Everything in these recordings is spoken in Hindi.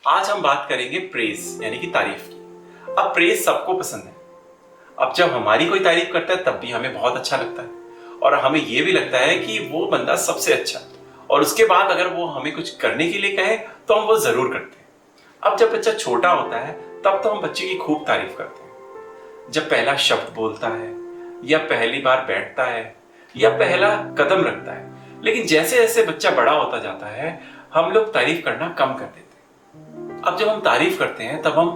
आज हम बात करेंगे प्रेज यानी कि तारीफ की। अब प्रेज सबको पसंद है। अब जब हमारी कोई तारीफ करता है तब भी हमें बहुत अच्छा लगता है और हमें यह भी लगता है कि वो बंदा सबसे अच्छा, और उसके बाद अगर वो हमें कुछ करने के लिए कहे तो हम वो जरूर करते हैं। अब जब बच्चा छोटा होता है तब तो हम बच्चे की खूब तारीफ करते हैं। जब पहला शब्द बोलता है या पहली बार बैठता है या पहला कदम रखता है, लेकिन जैसे जैसे बच्चा बड़ा होता जाता है हम लोग तारीफ करना कम कर देते हैं। अब जब हम तारीफ करते हैं तब हम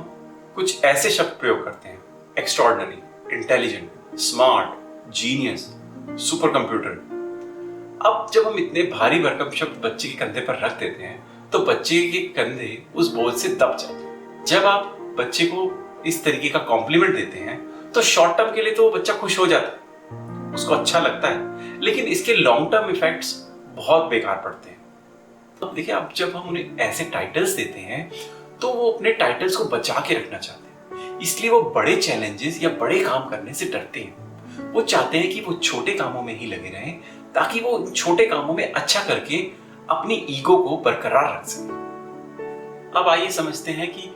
कुछ ऐसे शब्द प्रयोग करते हैं: extraordinary, intelligent, smart, genius, super computer. अब जब हम इतने भारी भरकम शब्द बच्चे के कंधे पर रख देते हैं तो बच्चे के कंधे उस बोझ से दब जाते हैं। जब आप बच्चे को इस तरीके का कॉम्प्लीमेंट देते हैं तो शॉर्ट टर्म के लिए तो वो बच्चा खुश हो जाता है, उसको अच्छा लगता है, लेकिन इसके लॉन्ग टर्म इफेक्ट्स बहुत बेकार पड़ते हैं। तो देखिए, अब जब हम उन्हें ऐसे टाइटल्स देते हैं तो वो अपने टाइटल्स को बचा के रखना चाहते हैं, इसलिए वो बड़े चैलेंजेस या बड़े काम करने से डरते हैं। वो चाहते हैं कि वो छोटे कामों में ही लगे रहें ताकि वो छोटे कामों में अच्छा करके अपनी ईगो को बरकरार रख सके। अब आइए समझते हैं कि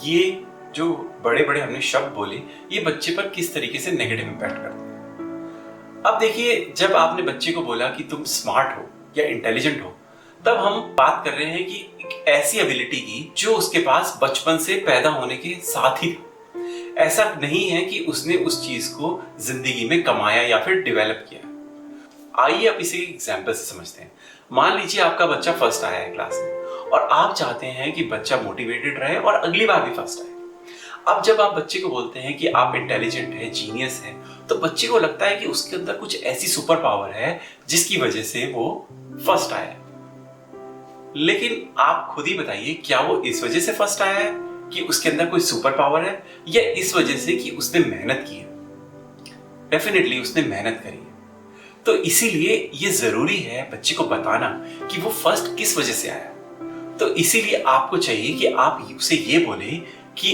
ये जो बड़े बड़े हमने शब्द बोले ये बच्चे पर किस तरीके से नेगेटिव इंपैक्ट करते हैं। अब देखिए, जब आपने बच्चे को बोला कि तुम स्मार्ट हो या इंटेलिजेंट हो, तब हम बात कर रहे हैं कि एक ऐसी एबिलिटी की जो उसके पास बचपन से पैदा होने के साथ ही था। ऐसा नहीं है कि उसने उस चीज को जिंदगी में कमाया या फिर डेवलप किया। आइए अब इसे एग्जाम्पल से समझते हैं। मान लीजिए आपका बच्चा फर्स्ट आया है क्लास में और आप चाहते हैं कि बच्चा मोटिवेटेड रहे और अगली बार भी फर्स्ट आए। अब जब आप बच्चे को बोलते हैं कि आप इंटेलिजेंट है, जीनियस है, तो बच्चे को लगता है कि उसके अंदर कुछ ऐसी सुपर पावर है जिसकी वजह से वो फर्स्ट आया है। लेकिन आप खुद ही बताइए, क्या वो इस वजह से फर्स्ट आया है कि उसके अंदर कोई सुपर पावर है या इस वजह से कि उसने मेहनत की है? डेफिनेटली उसने मेहनत करी है। तो इसीलिए ये जरूरी है बच्चे को बताना कि वो फर्स्ट किस वजह से आया। तो इसीलिए आपको चाहिए कि आप उसे ये बोले कि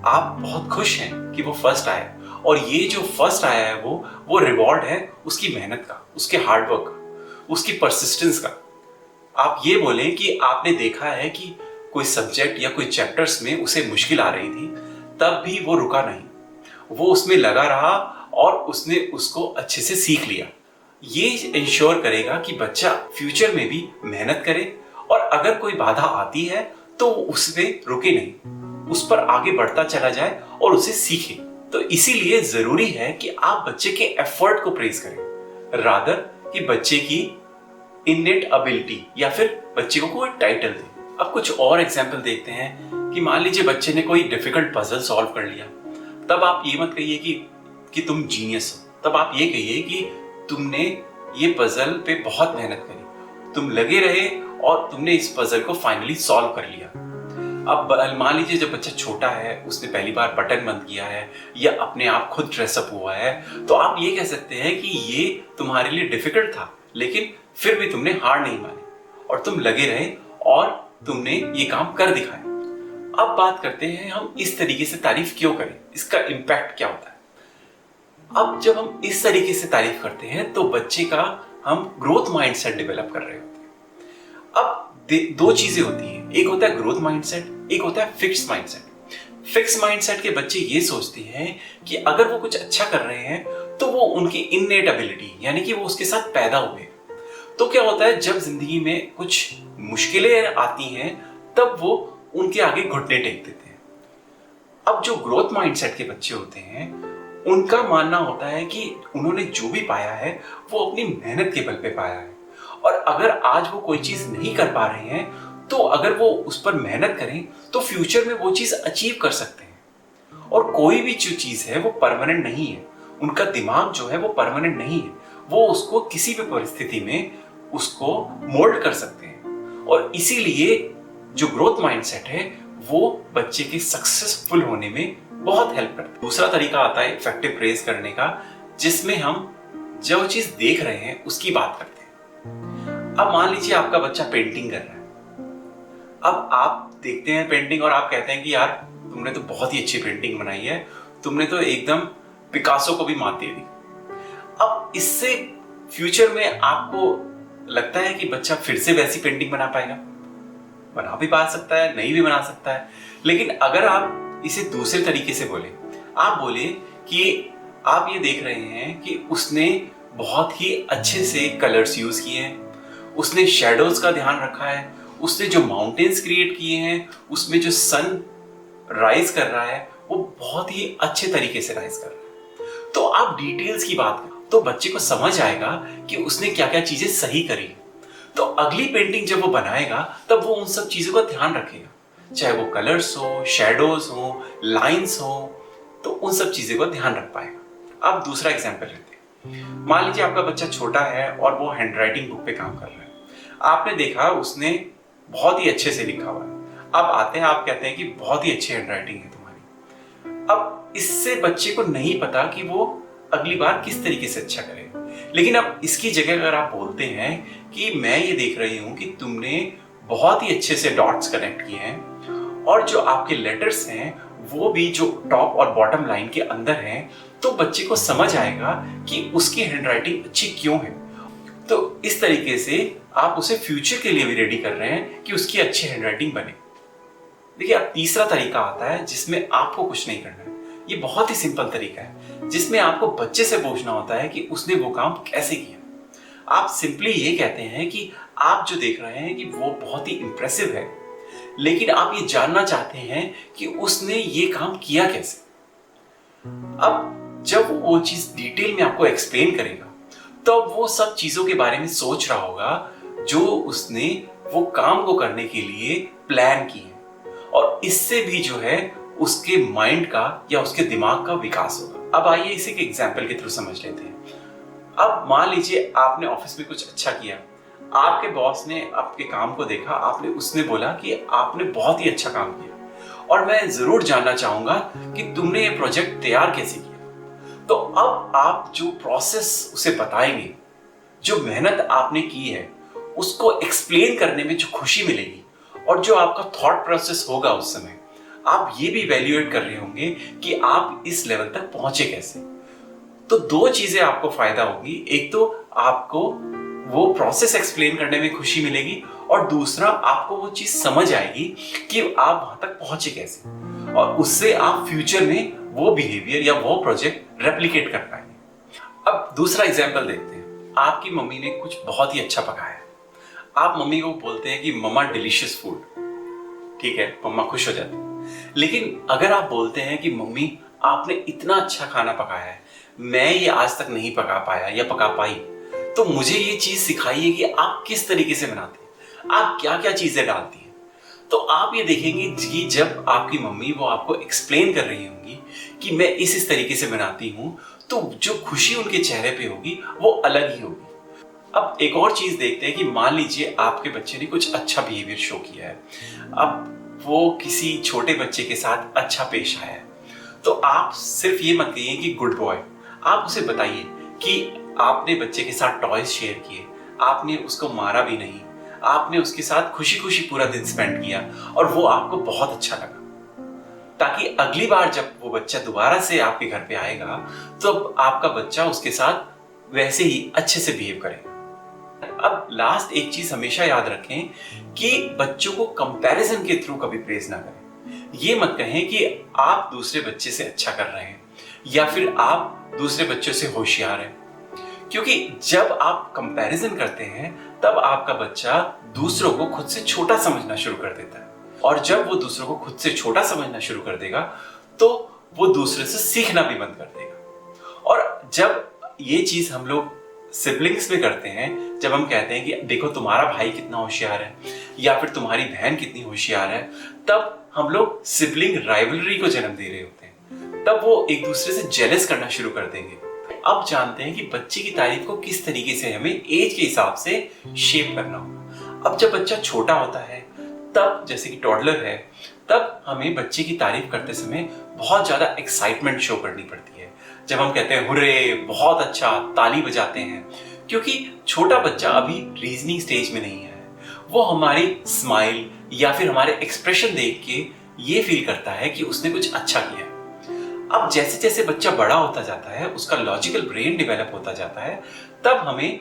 आप बहुत खुश हैं कि वो फर्स्ट आया, और ये जो फर्स्ट आया है वो रिवॉर्ड है उसकी मेहनत का, उसके हार्डवर्क का, उसकी परसिस्टेंस का। आप ये बोलें कि आपने देखा है कि कोई सब्जेक्ट या कोई चैप्टर्स में उसे मुश्किल आ रही थी, तब भी वो रुका नहीं, वो उसमें लगा रहा और उसने उसको अच्छे से सीख लिया। ये इंश्योर करेगा कि बच्चा फ्यूचर में भी मेहनत करे और अगर कोई बाधा आती है तो उसमें रुके नहीं, उस पर आगे बढ़ता चला जाए और उसे सीखे। तो इसीलिए जरूरी है कि आप बच्चे के एफर्ट को प्रेज करें रादर कि बच्चे की इननेट एबिलिटी या फिर बच्चे को कोई टाइटल दे। अब कुछ और एग्जांपल देखते हैं कि मान लीजिए बच्चे ने कोई डिफिकल्ट पजल सॉल्व कर लिया, तब आप ये मत कहिए कि तुम जीनियस हो, तब आप ये कहिए कि तुमने ये पजल पे बहुत मेहनत करी, तुम लगे रहे और तुमने इस पजल को फाइनली सॉल्व कर लिया। अब मान लीजिए जब बच्चा छोटा है, उसने पहली बार बटन बंद किया है या अपने आप खुद ड्रेसअप हुआ है, तो आप ये कह सकते हैं कि ये तुम्हारे लिए डिफिकल्ट था, लेकिन फिर भी तुमने हार नहीं मानी और तुम लगे रहे और तुमने ये काम कर दिखाया। अब बात करते हैं हम इस तरीके से तारीफ क्यों करें, इसका इंपैक्ट क्या होता है। अब जब हम इस तरीके से तारीफ करते हैं तो बच्चे का हम ग्रोथ माइंडसेट डेवलप कर रहे होते हैं। अब दो चीजें होती हैं, एक होता है ग्रोथ माइंडसेट, एक होता है फिक्स माइंडसेट। फिक्स माइंडसेट के बच्चे ये सोचते हैं कि अगर वो कुछ अच्छा कर रहे हैं तो वो उनकी इननेट एबिलिटी यानी कि वो उसके साथ पैदा हुए। तो क्या होता है, जब जिंदगी में कुछ मुश्किलें आती हैं तब वो उनके आगे घुटने टेक देते हैं। अब जो ग्रोथ माइंडसेट के बच्चे होते हैं उनका मानना होता है कि उन्होंने जो भी पाया है वो अपनी मेहनत के बल पे पाया है, और अगर आज वो कोई चीज नहीं कर पा रहे हैं तो अगर वो उस पर मेहनत करें तो फ्यूचर में वो चीज अचीव कर सकते हैं। और कोई भी जो चीज है वो परमानेंट नहीं है, उनका दिमाग जो है वो परमानेंट नहीं है, वो उसको किसी भी परिस्थिति में उसको मोल्ड कर सकते हैं। और इसीलिए जो ग्रोथ माइंडसेट है वो बच्चे के सक्सेसफुल होने में बहुत हेल्प करता है। दूसरा तरीका आता है इफेक्टिव प्रेज करने का, जिसमें हम जो चीज देख रहे हैं उसकी बात करते हैं। अब मान लीजिए आपका बच्चा पेंटिंग कर रहा है, अब आप देखते हैं पेंटिंग और आप कहते हैं कि यार तुमने तो बहुत ही अच्छी पेंटिंग बनाई है, तुमने तो एकदम पिकासो को भी मात दे दी। अब इससे फ्यूचर में आपको लगता है कि बच्चा फिर से वैसी पेंटिंग बना पाएगा? बना भी पा सकता है, नहीं भी बना सकता है। लेकिन अगर आप इसे दूसरे तरीके से बोले, आप बोले कि आप ये देख रहे हैं कि उसने बहुत ही अच्छे से कलर्स यूज किए हैं, उसने शेडोज का ध्यान रखा है, उसने जो माउंटेन्स क्रिएट किए हैं उसमें जो सन राइज कर रहा है वो बहुत ही अच्छे तरीके से राइज कर रहा है। तो आप डिटेल्स की बात करें तो बच्चे को समझ आएगा कि उसने क्या क्या चीजें सही करी। तो अगली पेंटिंग जब वो बनाएगा तब वो उन सब चीजों का ध्यान रखेगा, चाहे वो कलर्स हो, शेडोज हो, लाइंस हो, तो उन सब चीजों का ध्यान रख पाएगा। अब दूसरा एग्जाम्पल लेते हैं। मान लीजिए आपका बच्चा छोटा है और वो हैंडराइटिंग बुक पे काम कर रहा है। आपने देखा उसने बहुत ही अच्छे से लिखा हुआ है। अब आते हैं, आप कहते हैं कि बहुत ही अच्छी हैंडराइटिंग है तुम्हारी। अब इससे बच्चे को नहीं पता कि वो अगली बार किस तरीके से अच्छा करेगा। लेकिन अब इसकी जगह अगर आप बोलते हैं कि मैं ये देख रही हूं कि तुमने बहुत ही अच्छे से डॉट्स कनेक्ट किए हैं और जो आपके लेटर्स हैं वो भी जो टॉप और बॉटम लाइन के अंदर हैं, तो बच्चे को समझ आएगा कि उसकी हैंडराइटिंग अच्छी क्यों है। तो इस तरीके से आप उसे फ्यूचर के लिए भी रेडी कर रहे हैं कि उसकी अच्छी हैंडराइटिंग बने। देखिए, अब तीसरा तरीका आता है जिसमें आपको कुछ नहीं करना है। ये बहुत ही सिंपल तरीका है जिसमें आपको बच्चे से पूछना होता है कि उसने वो काम कैसे किया। आप सिंपली ये कहते हैं कि आप जो देख रहे हैं कि वो बहुत ही इंप्रेसिव है, लेकिन आप ये जानना चाहते हैं कि उसने ये काम किया कैसे। अब जब वो चीज डिटेल में आपको एक्सप्लेन करेगा तो वो सब चीजों के बारे में सोच रहा होगा जो उसने वो काम को करने के लिए प्लान की है, और इससे भी जो है उसके माइंड का या उसके दिमाग का विकास होगा। अब आइए इसे एक एग्जाम्पल के थ्रू समझ लेते हैं। अब मान लीजिए आपने ऑफिस में कुछ अच्छा किया, आपके बॉस ने आपके काम को देखा, उसने बोला कि आपने बहुत ही अच्छा काम किया और मैं जरूर जानना चाहूंगा कि तुमने ये प्रोजेक्ट तैयार कैसे किया। तो अब आप जो प्रोसेस उसे बताएंगे, जो मेहनत आपने की है उसको एक्सप्लेन करने में जो खुशी मिलेगी और जो आपका थॉट प्रोसेस होगा उस समय, आप ये भी वैल्यूएट कर रहे होंगे कि आप इस लेवल तक पहुंचे कैसे। तो दो चीजें आपको फायदा होगी, एक तो आपको वो प्रोसेस एक्सप्लेन करने में खुशी मिलेगी और दूसरा आपको वो चीज समझ आएगी कि आप वहां तक पहुंचे कैसे, और उससे आप फ्यूचर में वो बिहेवियर या वो प्रोजेक्ट रेप्लिकेट कर पाएंगे। अब दूसरा एग्जांपल देखते हैं। आपकी मम्मी ने कुछ बहुत ही अच्छा पकाया है। आप मम्मी को बोलते हैं कि मम्मा डिलीशियस फूड, ठीक है, मम्मा खुश हो जाती है। लेकिन अगर आप बोलते हैं कि मम्मी आपने इतना अच्छा खाना पकाया है, मैं ये आज तक नहीं पका पाया या पका पाई, तो मुझे ये चीज सिखाइए कि आप किस तरीके से बनाती हैं, आप क्या क्या चीजें डालती हैं। तो आप ये देखेंगे कि जब आपकी मम्मी वो आपको एक्सप्लेन कर रही होंगी कि मैं इस तरीके से बनाती हूं, तो जो खुशी उनके चेहरे पे होगी वो अलग ही होगी। अब एक और चीज देखते हैं कि मान लीजिए आपके बच्चे ने कुछ अच्छा बिहेवियर शो किया है, अब वो किसी छोटे बच्चे के साथ अच्छा पेश आया है, तो आप सिर्फ ये मत कहिए कि गुड बॉय, आप उसे बताइए कि आपने बच्चे के साथ टॉयज शेयर किए, आपने उसको मारा भी नहीं, आपने उसके साथ खुशी खुशी पूरा दिन स्पेंड किया और वो आपको बहुत अच्छा लगा, ताकि अगली बार जब वो बच्चा दोबारा से आपके घर पे आएगा तो आपका बच्चा उसके साथ वैसे ही अच्छे से बिहेव करेगा। अब लास्ट एक चीज हमेशा याद रखें कि बच्चों को कंपैरिजन के थ्रू कभी प्रेज ना करें। ये मत कहें कि आप दूसरे बच्चे से अच्छा कर रहे हैं या फिर आप दूसरे बच्चों से होशियार हैं, क्योंकि जब आप कंपैरिजन करते हैं तब आपका बच्चा दूसरों को खुद से छोटा समझना शुरू कर देता है, और जब वो दूसरों को खुद से छोटा समझना शुरू कर देगा तो वो दूसरे से सीखना भी बंद कर देगा। और जब ये चीज हम लोग सिबलिंग्स में करते हैं, जब हम कहते हैं कि देखो तुम्हारा भाई कितना होशियार है या फिर तुम्हारी बहन कितनी होशियार है, तब हम लोग सिबलिंग राइवलरी को जन्म दे रहे होते हैं, तब वो एक दूसरे से जेलस करना शुरू कर देंगे। अब जानते हैं कि बच्चे की तारीफ को किस तरीके से हमें एज के हिसाब से शेप करना होगा। अब जब बच्चा छोटा होता है, तब जैसे कि टॉडलर है, तब हमें बच्चे की तारीफ करते समय बहुत ज्यादा एक्साइटमेंट शो करनी पड़ती है। जब हम कहते हैं हुर्रे, बहुत अच्छा, ताली बजाते हैं, क्योंकि छोटा बच्चा अभी रीजनिंग स्टेज में नहीं है। वो हमारी स्माइल या फिर हमारे एक्सप्रेशन देख के ये फील करता है कि उसने कुछ अच्छा किया। अब जैसे जैसे बच्चा बड़ा होता जाता है, उसका लॉजिकल ब्रेन डेवलप होता जाता है, तब हमें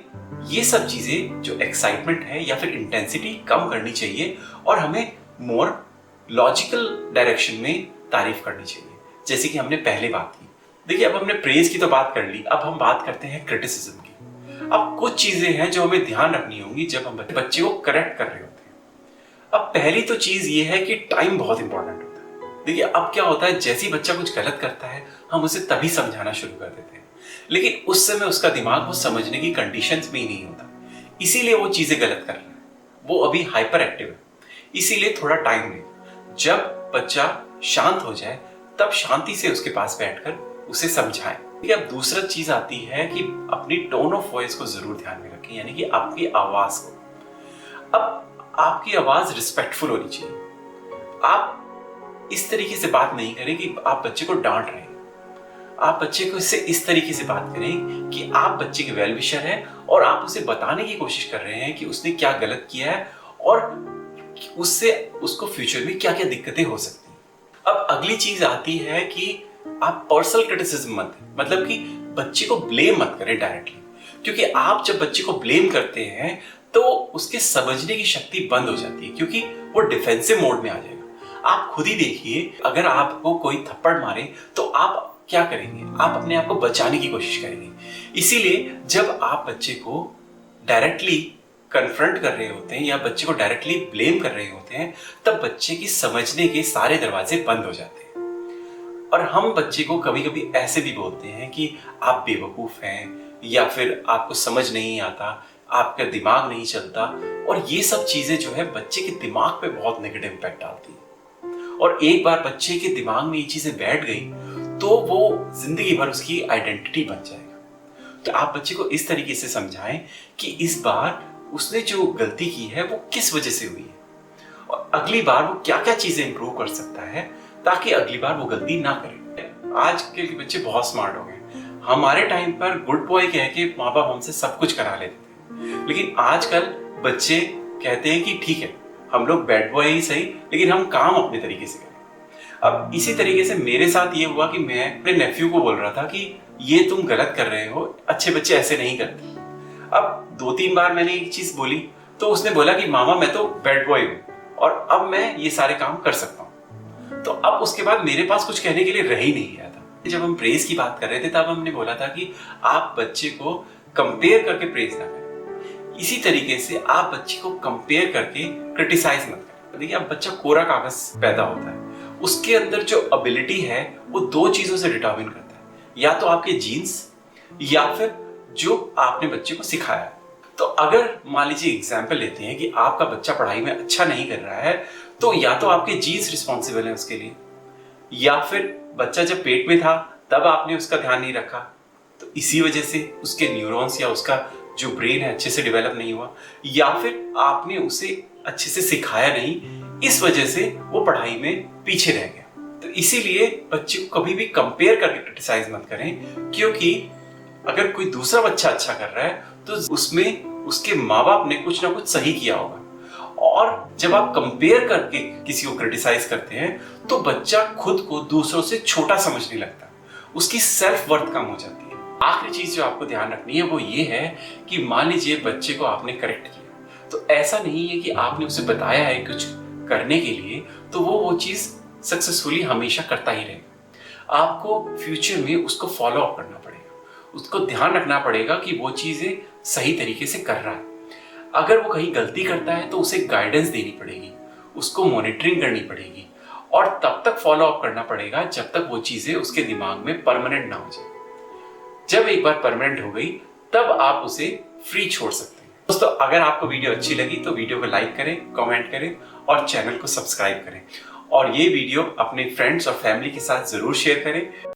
ये सब चीजें जो एक्साइटमेंट है या फिर इंटेंसिटी कम करनी चाहिए और हमें मोर लॉजिकल डायरेक्शन में तारीफ करनी चाहिए, जैसे कि हमने पहले बात की। देखिए, अब हमने प्रेज की तो बात कर ली, अब हम बात करते हैं क्रिटिसिज्म की। अब कुछ चीजें हैं जो हमें ध्यान रखनी होंगी जब हम बच्चे को करेक्ट कर रहे होते हैं। अब पहली तो चीज ये है कि टाइम बहुत इंपॉर्टेंट होता है। देखिए, अब क्या होता है, जैसे ही बच्चा कुछ गलत करता है हम उसे तभी समझाना शुरू कर देते हैं, लेकिन उस समय उसका दिमाग वो समझने की कंडीशंस में ही नहीं होता, इसीलिए वो चीजें गलत कर रहा है, वो अभी हाइपर एक्टिव है। इसीलिए थोड़ा टाइम ले, जब बच्चा शांत हो जाए तब शांति से उसके पास बैठकर उसे समझाएं। अब दूसरा चीज आती है कि अपनी टोन ऑफ वॉइस को जरूर ध्यान में रखें, यानी कि आपकी आवाज को। अब आपकी आवाज रिस्पेक्टफुल होनी चाहिए। आप इस तरीके से बात नहीं करें कि आप बच्चे को डांट रहे हैं। आप बच्चे को इससे इस तरीके से बात करें कि आप बच्चे के वेल विशर हैं और आप उसे बताने की कोशिश कर रहे हैं कि उसने क्या गलत किया है और उससे उसको फ्यूचर में क्या क्या दिक्कतें हो सकती हैं। अब अगली चीज आती है कि आप पर्सनल क्रिटिसिज्म मत दें, मतलब कि बच्चे को ब्लेम मत करें डायरेक्टली, क्योंकि आप जब बच्चे को ब्लेम करते हैं तो उसके समझने की शक्ति बंद हो जाती है, क्योंकि वो डिफेंसिव मोड में आ जाएगा। आप खुद ही देखिए, अगर आपको कोई थप्पड़ मारे तो आप क्या करेंगे, आप अपने आप को बचाने की कोशिश करेंगे। इसीलिए जब आप बच्चे को डायरेक्टली कन्फ्रंट कर रहे होते हैं या बच्चे को डायरेक्टली ब्लेम कर रहे होते हैं, तब बच्चे की समझने के सारे दरवाजे बंद हो जाते हैं। और हम बच्चे को कभी कभी ऐसे भी बोलते हैं कि आप बेवकूफ हैं या फिर आपको समझ नहीं आता, आपका दिमाग नहीं चलता, और ये सब चीजें जो है बच्चे के दिमाग पे बहुत नेगेटिव इंपैक्ट डालती है। और एक बार बच्चे के दिमाग में ये चीजें बैठ गई तो वो जिंदगी भर उसकी आइडेंटिटी बन जाएगा। तो आप बच्चे को इस तरीके से समझाएं कि इस बार उसने जो गलती की है वो किस वजह से हुई है और अगली बार वो क्या क्या चीजें इंप्रूव कर सकता है ताकि अगली बार वो गलती ना करे। आजकल के बच्चे बहुत स्मार्ट हो गए। हमारे टाइम पर गुड बॉय कह के माँ बाप हमसे सब कुछ करा लेते थे, लेकिन आजकल बच्चे कहते हैं कि ठीक है, हम लोग बैड बॉय ही सही, लेकिन हम काम अपने तरीके से करें। अब इसी तरीके से मेरे साथ ये हुआ कि मैं अपने नेफ्यू को बोल रहा था कि ये तुम गलत कर रहे हो, अच्छे बच्चे ऐसे नहीं करते। अब 2-3 बार मैंने एक चीज बोली तो उसने बोला कि मामा मैं तो बैड बॉय हूं और अब मैं ये सारे काम कर सकता हूं। तो अब उसके बाद मेरे पास कुछ कहने के लिए रह ही नहीं गया था। जब हम प्रेज की बात कर रहे थे तब हमने बोला था कि आप बच्चे को कंपेयर करके प्रेज ना करें, इसी तरीके से आप बच्चे को कंपेयर करके क्रिटिसाइज मत करें। देखिए, अब बच्चा कोरा कागज पैदा होता है, उसके अंदर जो एबिलिटी है वो 2 चीजों से डिटरमिन करता है, या तो आपके जीन्स या फिर जो आपने बच्चे को सिखाया है। तो अगर मान लीजिए एग्जाम्पल लेते हैं कि आपका बच्चा पढ़ाई में अच्छा नहीं कर रहा है, तो या तो आपके जीन्स रिस्पॉन्सिबल है उसके लिए, या फिर बच्चा जब पेट में था तब आपने उसका ध्यान नहीं रखा, तो इसी वजह से उसके न्यूरॉन्स या उसका जो ब्रेन है अच्छे से डेवलप नहीं हुआ, या फिर आपने उसे अच्छे से सिखाया नहीं, इस वजह से वो पढ़ाई में पीछे रह गया। तो इसीलिए बच्चे को कभी भी कंपेयर करके क्रिटिसाइज मत करें, क्योंकि अगर कोई दूसरा बच्चा अच्छा कर रहा है तो उसमें उसके माँ बाप ने कुछ ना कुछ सही किया होगा। और जब आप कंपेयर करके किसी को क्रिटिसाइज करते हैं तो बच्चा खुद को दूसरों से छोटा समझने लगता है, उसकी सेल्फ वर्थ कम हो जाती है। आखिरी चीज जो आपको ध्यान रखनी है वो ये है कि मान लीजिए बच्चे को आपने करेक्ट किया, तो ऐसा नहीं है कि आपने उसे बताया है कुछ करने के लिए तो वो चीज सक्सेसफुली हमेशा करता ही रहेगा। आपको फ्यूचर में उसको फॉलो अप करना पड़ेगा, उसको ध्यान रखना पड़ेगा कि वो चीजें सही तरीके से कर रहा है। अगर वो कहीं गलती करता है तो उसे गाइडेंस देनी पड़ेगी, उसको मॉनिटरिंग करनी पड़ेगी और तब तक फॉलो अप करना पड़ेगा जब तक वो चीजें उसके दिमाग में परमानेंट ना हो जाए। जब एक बार परमानेंट हो गई तब आप उसे फ्री छोड़ सकते हैं। दोस्तों, अगर आपको वीडियो अच्छी लगी तो वीडियो को लाइक करें, कमेंट करें और चैनल को सब्सक्राइब करें, और ये वीडियो अपने फ्रेंड्स और फैमिली के साथ जरूर शेयर करें।